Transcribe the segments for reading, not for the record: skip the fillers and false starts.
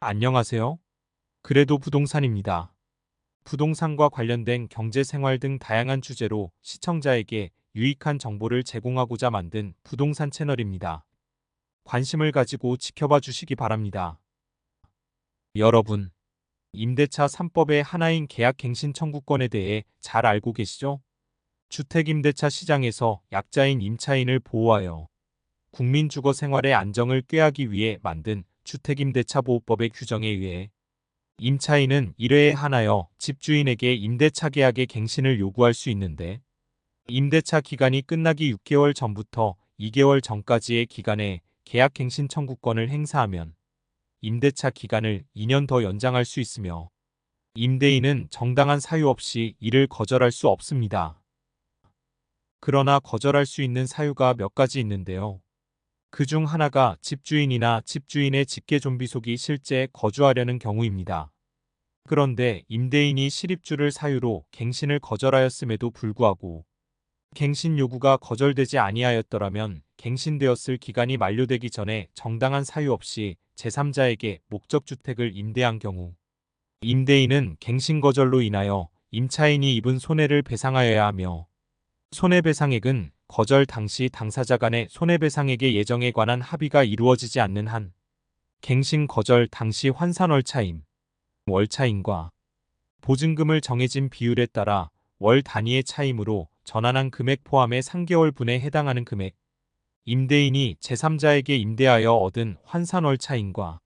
안녕하세요. 그래도 부동산입니다. 부동산과 관련된 경제 생활 등 다양한 주제로 시청자에게 유익한 정보를 제공하고자 만든 부동산 채널입니다. 관심을 가지고 지켜봐 주시기 바랍니다. 여러분, 임대차 3법의 하나인 계약갱신 청구권에 대해 잘 알고 계시죠? 주택임대차 시장에서 약자인 임차인을 보호하여 국민 주거 생활의 안정을 꾀하기 위해 만든 주택임대차보호법의 규정에 의해 임차인은 1회에 한하여 집주인에게 임대차 계약의 갱신을 요구할 수 있는데, 임대차 기간이 끝나기 6개월 전부터 2개월 전까지의 기간에 계약갱신 청구권을 행사하면 임대차 기간을 2년 더 연장할 수 있으며, 임대인은 정당한 사유 없이 이를 거절할 수 없습니다. 그러나 거절할 수 있는 사유가 몇 가지 있는데요. 그 중 하나가 집주인이나 집주인의 직계존비속이 실제 거주하려는 경우입니다. 그런데 임대인이 실입주를 사유로 갱신을 거절하였음에도 불구하고 갱신 요구가 거절되지 아니하였더라면 갱신되었을 기간이 만료되기 전에 정당한 사유 없이 제3자에게 목적주택을 임대한 경우 임대인은 갱신 거절로 인하여 임차인이 입은 손해를 배상하여야 하며, 손해배상액은 거절 당시 당사자 간의 손해배상액의 예정에 관한 합의가 이루어지지 않는 한 갱신 거절 당시 환산월차임, 월차임과 보증금을 정해진 비율에 따라 월 단위의 차임으로 전환한 금액 포함의 3개월분에 해당하는 금액, 임대인이 제3자에게 임대하여 얻은 환산월차임과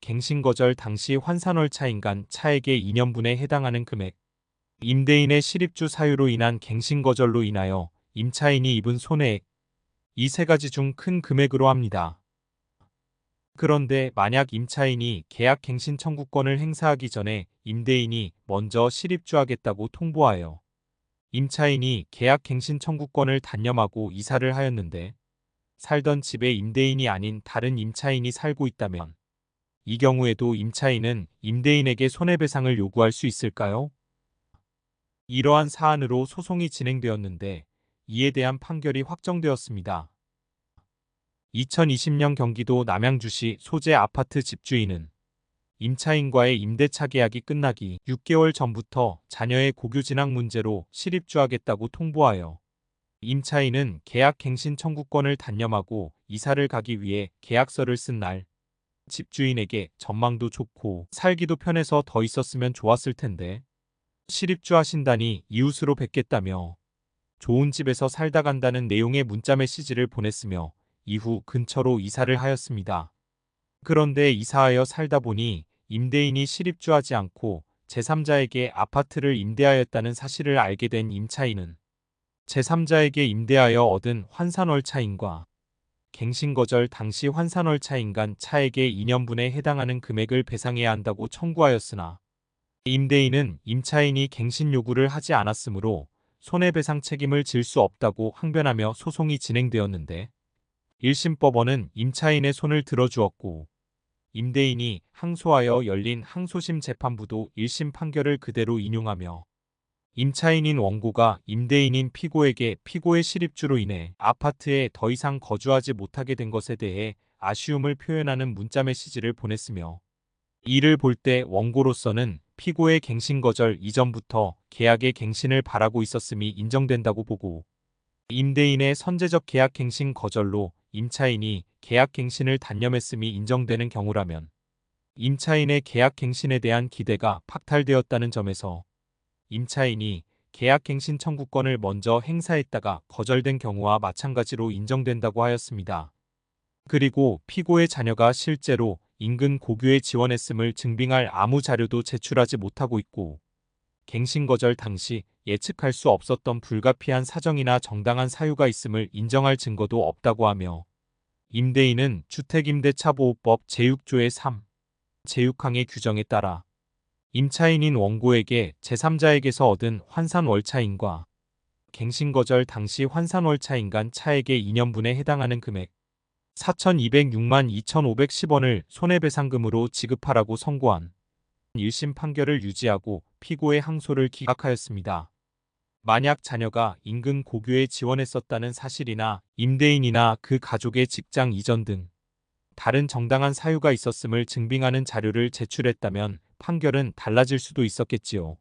갱신거절 당시 환산월차임 간 차액의 2년분에 해당하는 금액, 임대인의 실입주 사유로 인한 갱신거절로 인하여 임차인이 입은 손해액, 이 세 가지 중 큰 금액으로 합니다. 그런데 만약 임차인이 계약갱신 청구권을 행사하기 전에 임대인이 먼저 실입주하겠다고 통보하여 임차인이 계약갱신 청구권을 단념하고 이사를 하였는데, 살던 집에 임대인이 아닌 다른 임차인이 살고 있다면 이 경우에도 임차인은 임대인에게 손해배상을 요구할 수 있을까요? 이러한 사안으로 소송이 진행되었는데 이에 대한 판결이 확정되었습니다. 2020년 경기도 남양주시 소재 아파트 집주인은 임차인과의 임대차 계약이 끝나기 6개월 전부터 자녀의 고교 진학 문제로 실입주하겠다고 통보하여 임차인은 계약 갱신 청구권을 단념하고 이사를 가기 위해 계약서를 쓴 날, 집주인에게 전망도 좋고 살기도 편해서 더 있었으면 좋았을 텐데 실입주하신다니 이웃으로 뵙겠다며 좋은 집에서 살다 간다는 내용의 문자 메시지를 보냈으며 이후 근처로 이사를 하였습니다. 그런데 이사하여 살다 보니 임대인이 실입주하지 않고 제3자에게 아파트를 임대하였다는 사실을 알게 된 임차인은 제3자에게 임대하여 얻은 환산월차임과 갱신거절 당시 환산월차임 간 차액의 2년분에 해당하는 금액을 배상해야 한다고 청구하였으나, 임대인은 임차인이 갱신 요구를 하지 않았으므로 손해배상 책임을 질 수 없다고 항변하며 소송이 진행되었는데, 1심 법원은 임차인의 손을 들어주었고 임대인이 항소하여 열린 항소심 재판부도 1심 판결을 그대로 인용하며 임차인인 원고가 임대인인 피고에게 피고의 실입주로 인해 아파트에 더 이상 거주하지 못하게 된 것에 대해 아쉬움을 표현하는 문자 메시지를 보냈으며, 이를 볼 때 원고로서는 피고의 갱신 거절 이전부터 계약의 갱신을 바라고 있었음이 인정된다고 보고, 임대인의 선제적 계약 갱신 거절로 임차인이 계약 갱신을 단념했음이 인정되는 경우라면 임차인의 계약 갱신에 대한 기대가 박탈되었다는 점에서 임차인이 계약 갱신 청구권을 먼저 행사했다가 거절된 경우와 마찬가지로 인정된다고 하였습니다. 그리고 피고의 자녀가 실제로 인근 고교에 지원했음을 증빙할 아무 자료도 제출하지 못하고 있고, 갱신 거절 당시 예측할 수 없었던 불가피한 사정이나 정당한 사유가 있음을 인정할 증거도 없다고 하며, 임대인은 주택임대차보호법 제6조의 3, 제6항의 규정에 따라 임차인인 원고에게 제3자에게서 얻은 환산월차임과 갱신거절 당시 환산월차임 간 차액의 2년분에 해당하는 금액 4,206만 2,510원을 손해배상금으로 지급하라고 선고한 1심 판결을 유지하고 피고의 항소를 기각하였습니다. 만약 자녀가 인근 고교에 지원했었다는 사실이나 임대인이나 그 가족의 직장 이전 등 다른 정당한 사유가 있었음을 증빙하는 자료를 제출했다면 판결은 달라질 수도 있었겠지요.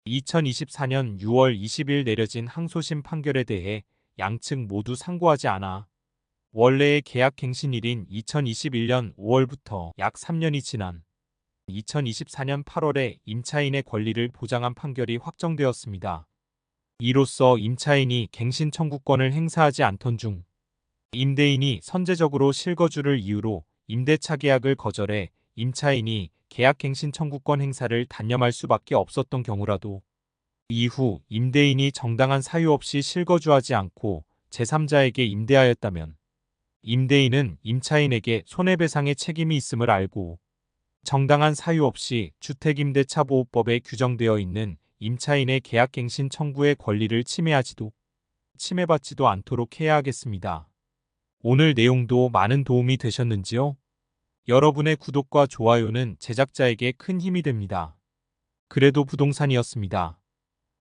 2024년 6월 20일 내려진 항소심 판결에 대해 양측 모두 상고하지 않아 원래의 계약 갱신일인 2021년 5월부터 약 3년이 지난 2024년 8월에 임차인의 권리를 보장한 판결이 확정되었습니다. 이로써 임차인이 갱신 청구권을 행사하지 않던 중 임대인이 선제적으로 실거주를 이유로 임대차 계약을 거절해 임차인이 계약갱신 청구권 행사를 단념할 수밖에 없었던 경우라도 이후 임대인이 정당한 사유 없이 실거주하지 않고 제3자에게 임대하였다면 임대인은 임차인에게 손해배상의 책임이 있음을 알고 정당한 사유 없이 주택임대차보호법에 규정되어 있는 임차인의 계약갱신 청구의 권리를 침해받지도 않도록 해야 하겠습니다. 오늘 내용도 많은 도움이 되셨는지요? 여러분의 구독과 좋아요는 제작자에게 큰 힘이 됩니다. 그래도 부동산이었습니다.